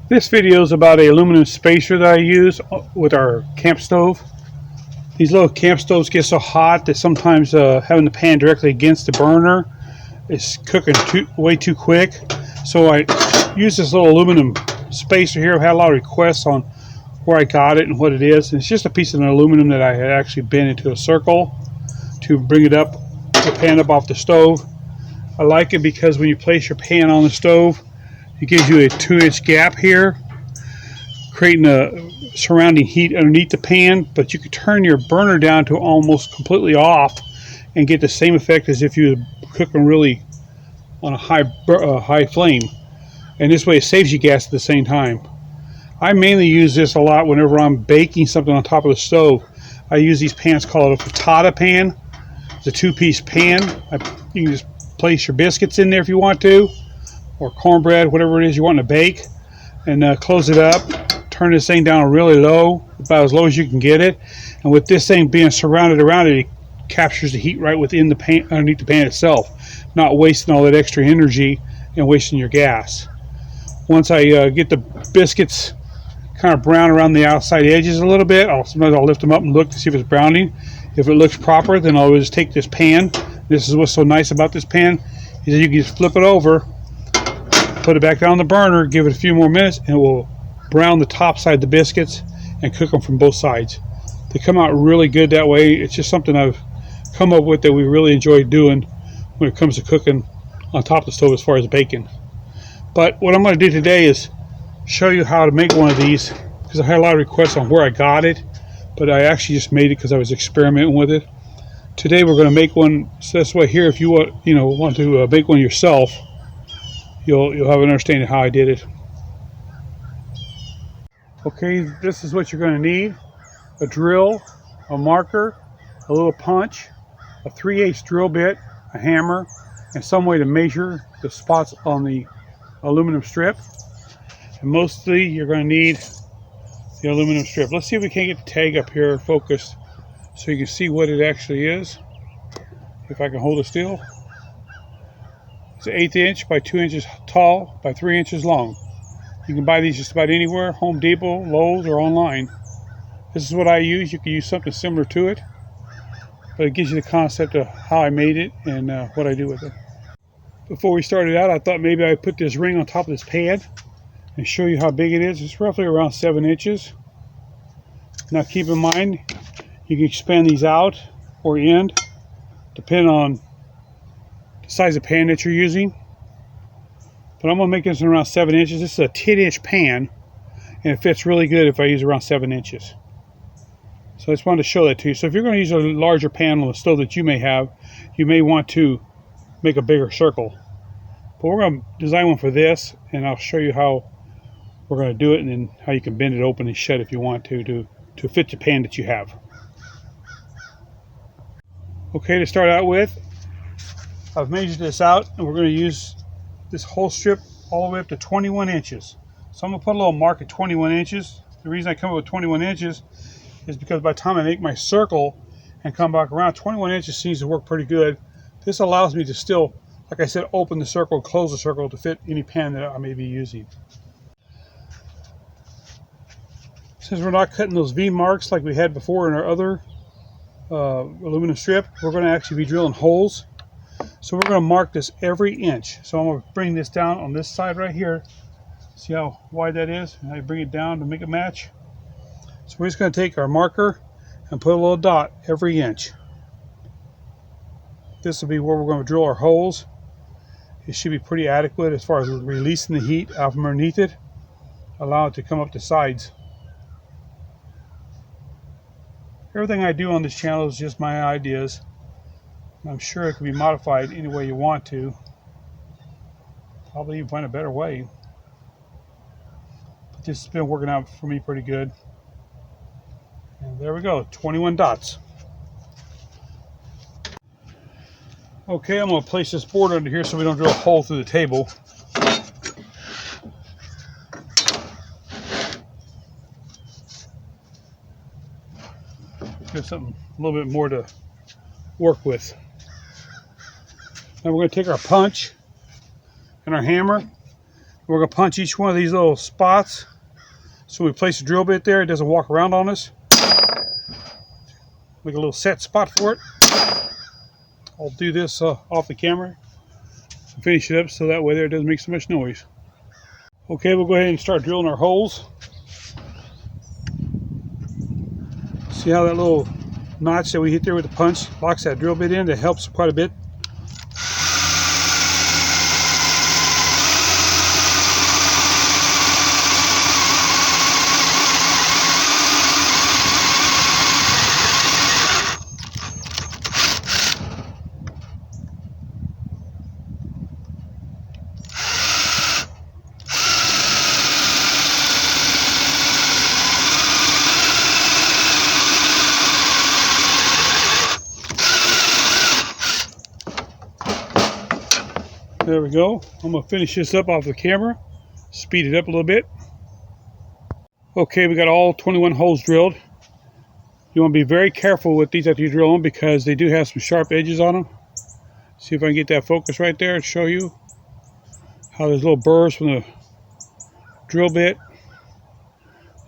This video is about an aluminum spacer that I use with our camp stove. These little camp stoves get so hot that sometimes having the pan directly against the burner is cooking way too quick. So I use this little aluminum spacer here. I've had a lot of requests on where I got it and what it is. And it's just a piece of aluminum that I had actually bent into a circle to bring it up, the pan up off the stove. I like it because when you place your pan on the stove, it gives you a 2-inch gap here, creating a surrounding heat underneath the pan, but you can turn your burner down to almost completely off and get the same effect as if you were cooking really on a high flame. And this way it saves you gas at the same time. I mainly use this a lot whenever I'm baking something on top of the stove. I use these pans called a Frittata Pan. It's a 2-piece pan. You can just place your biscuits in there if you want to, or cornbread, whatever it is you want to bake, and close it up. Turn this thing down really low, about as low as you can get it. And with this thing being surrounded around it, it captures the heat right within the pan, underneath the pan itself, not wasting all that extra energy and wasting your gas. Once I get the biscuits kind of brown around the outside edges a little bit, sometimes I'll lift them up and look to see if it's browning. If it looks proper, then I'll just take this pan. This is what's so nice about this pan, is that you can just flip it over, put it back down on the burner, give it a few more minutes, and it will brown the top side of the biscuits and cook them from both sides. They come out really good that way. It's just something I've come up with that we really enjoy doing when it comes to cooking on top of the stove as far as bacon. But what I'm going to do today is show you how to make one of these, because I had a lot of requests on where I got it, but I actually just made it because I was experimenting with it. Today we're going to make one. So this way here, if you want to bake one yourself, you'll have an understanding of how I did it. Okay, this is what you're going to need: a drill, a marker, a little punch, a 3/8 drill bit, a hammer, and some way to measure the spots on the aluminum strip. And mostly you're going to need the aluminum strip. Let's see if we can get the tag up here focused so you can see what it actually is. If I can hold it still. It's an 1/8 inch by 2 inches tall by 3 inches long. You can buy these just about anywhere, Home Depot, Lowe's, or online. This is what I use. You can use something similar to it, but it gives you the concept of how I made it and what I do with it. Before we started out, I thought maybe I'd put this ring on top of this pan and show you how big it is. It's roughly around 7 inches. Now keep in mind, you can expand these out or in, depending on the size of pan that you're using. But I'm going to make this around 7 inches. This is a 10-inch pan, and it fits really good if I use around 7 inches. So I just wanted to show that to you. So if you're going to use a larger pan on the stove that you may have, you may want to make a bigger circle. But we're going to design one for this, and I'll show you how we're going to do it, and then how you can bend it open and shut if you want to fit the pan that you have. Okay, to start out with, I've measured this out, and we're going to use this whole strip all the way up to 21 inches. So I'm going to put a little mark at 21 inches. The reason I come up with 21 inches is because by the time I make my circle and come back around, 21 inches seems to work pretty good. This allows me to still, like I said, open the circle and close the circle to fit any pan that I may be using. Since we're not cutting those V marks like we had before in our other aluminum strip, we're going to actually be drilling holes. So we're going to mark this every inch. So I'm going to bring this down on this side right here. See how wide that is? And I bring it down to make it match. So we're just going to take our marker and put a little dot every inch. This will be where we're going to drill our holes. It should be pretty adequate as far as releasing the heat out from underneath it. Allow it to come up the sides. Everything I do on this channel is just my ideas. I'm sure it can be modified any way you want to. Probably even find a better way. But this has been working out for me pretty good. And there we go, 21 dots. Okay, I'm going to place this board under here so we don't drill a hole through the table. Give something a little bit more to work with. Now we're going to take our punch and our hammer, We're going to punch each one of these little spots. So we place the drill bit there, it doesn't walk around on us. Make a little set spot for it. I'll do this off the camera and finish it up so that way there it doesn't make so much noise. Okay, we'll go ahead and start drilling our holes. See how that little notch that we hit there with the punch locks that drill bit in? That helps quite a bit. There we go. I'm going to finish this up off the camera. Speed it up a little bit. Okay, we got all 21 holes drilled. You want to be very careful with these after you drill them because they do have some sharp edges on them. See if I can get that focus right there and show you how there's little burrs from the drill bit.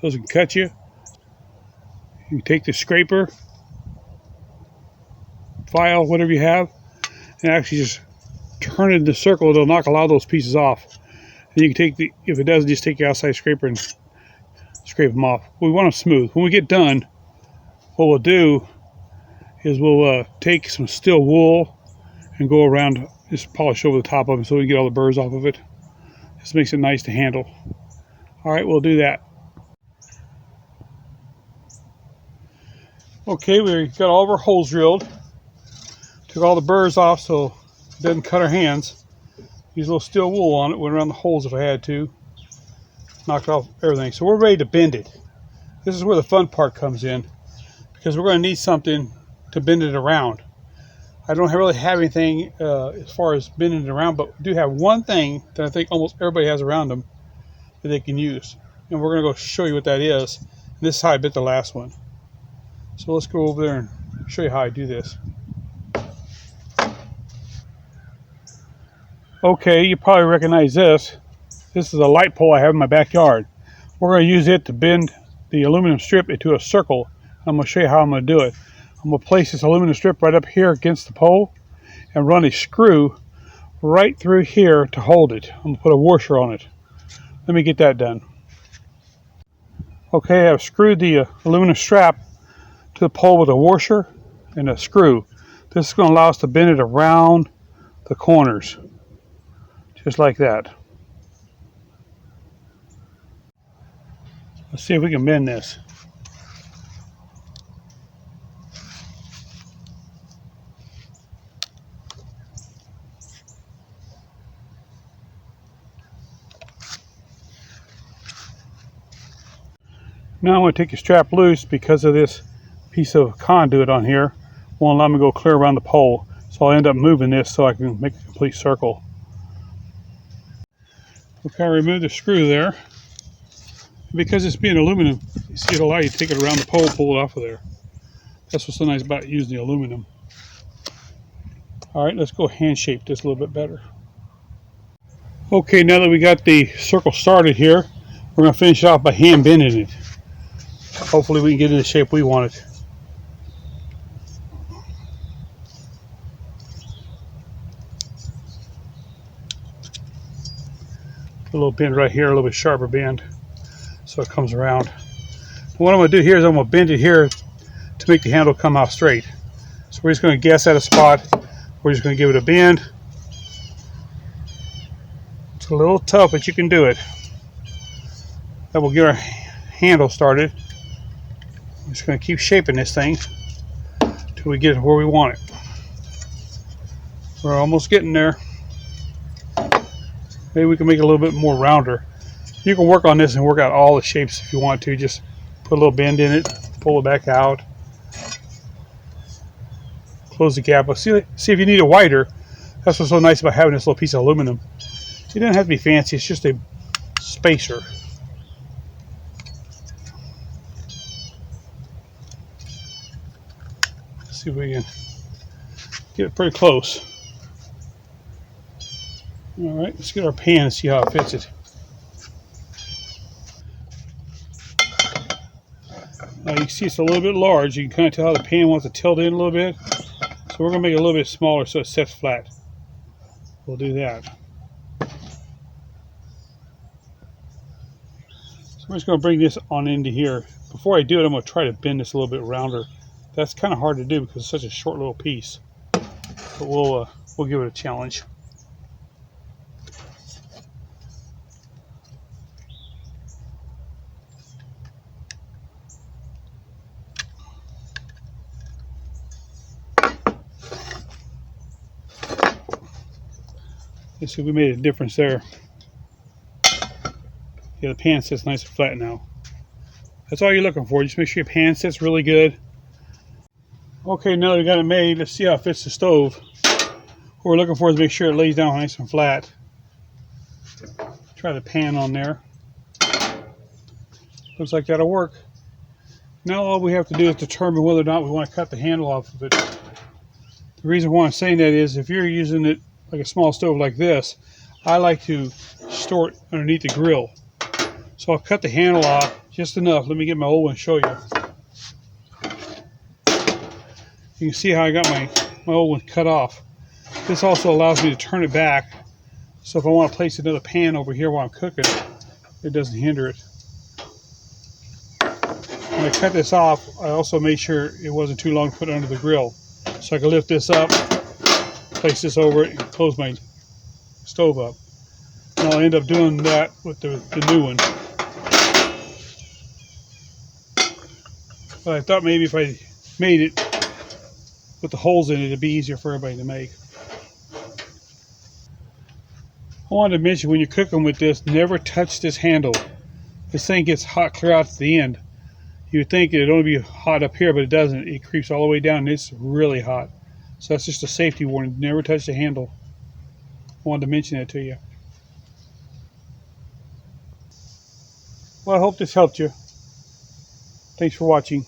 Those can cut you. You can take the scraper, file, whatever you have, and actually just turn it in the circle. It'll knock a lot of those pieces off. And you can take the, if it doesn't, just take your outside scraper and scrape them off. We want them smooth. When we get done, what we'll do is we'll take some steel wool and go around, just polish over the top of it so we can get all the burrs off of it. This makes it nice to handle. Alright, we'll do that. Okay, we got all of our holes drilled. Took all the burrs off so it doesn't cut our hands. Use a little steel wool on it, went around the holes if I had to. Knocked off everything. So we're ready to bend it. This is where the fun part comes in, because we're going to need something to bend it around. I don't really have anything as far as bending it around, but we do have one thing that I think almost everybody has around them that they can use. And we're going to go show you what that is. And this is how I bent the last one. So let's go over there and show you how I do this. Okay, you probably recognize this. This is a light pole I have in my backyard. We're going to use it to bend the aluminum strip into a circle. I'm going to show you how I'm going to do it. I'm going to place this aluminum strip right up here against the pole and run a screw right through here to hold it. I'm going to put a washer on it. Let me get that done. Okay, I've screwed the aluminum strap to the pole with a washer and a screw. This is going to allow us to bend it around the corners. Just like that. Let's see if we can bend this. Now I'm going to take the strap loose because of this piece of conduit on here. Won't allow me to go clear around the pole. So I'll end up moving this so I can make a complete circle. Okay, I removed the screw there. Because it's being aluminum, you see, it'll allow you to take it around the pole, pull it off of there. That's what's so nice about using the aluminum. Alright, let's go hand shape this a little bit better. Okay, now that we got the circle started here, we're going to finish it off by hand bending it. Hopefully we can get it in the shape we want it. A little bend right here, a little bit sharper bend, so it comes around. What I'm going to do here is I'm going to bend it here to make the handle come out straight. So we're just going to guess at a spot. We're just going to give it a bend. It's a little tough, but you can do it. That will get our handle started. I'm just going to keep shaping this thing until we get it where we want it. We're almost getting there. Maybe we can make it a little bit more rounder. You can work on this and work out all the shapes if you want to. Just put a little bend in it, pull it back out, close the gap. See if you need it wider. That's what's so nice about having this little piece of aluminum. It doesn't have to be fancy. It's just a spacer. Let's see if we can get it pretty close. Alright, let's get our pan and see how it fits it. You can see it's a little bit large. You can kind of tell how the pan wants to tilt in a little bit. So we're going to make it a little bit smaller so it sets flat. We'll do that. So I'm just going to bring this on into here. Before I do it, I'm going to try to bend this a little bit rounder. That's kind of hard to do because it's such a short little piece. But we'll give it a challenge. You see, we made a difference there. Yeah, the pan sits nice and flat now. That's all you're looking for. Just make sure your pan sits really good. Okay, now that we got it made, let's see how it fits the stove. What we're looking for is make sure it lays down nice and flat. Try the pan on there. Looks like that'll work. Now all we have to do is determine whether or not we want to cut the handle off of it. The reason why I'm saying that is if you're using it like a small stove like this, I like to store it underneath the grill. So I'll cut the handle off just enough. Let me get my old one and show you. You can see how I got my old one cut off. This also allows me to turn it back. So if I want to place another pan over here while I'm cooking, it doesn't hinder it. When I cut this off, I also made sure it wasn't too long to put it under the grill. So I can lift this up, place this over it, and close my stove up. And I'll end up doing that with the new one. But I thought maybe if I made it with the holes in it, it'd be easier for everybody to make. I wanted to mention when you're cooking with this, never touch this handle. This thing gets hot clear out to the end. You would think it'd only be hot up here, but it doesn't. It creeps all the way down and it's really hot. So that's just a safety warning. Never touch the handle. I wanted to mention that to you. Well, I hope this helped you. Thanks for watching.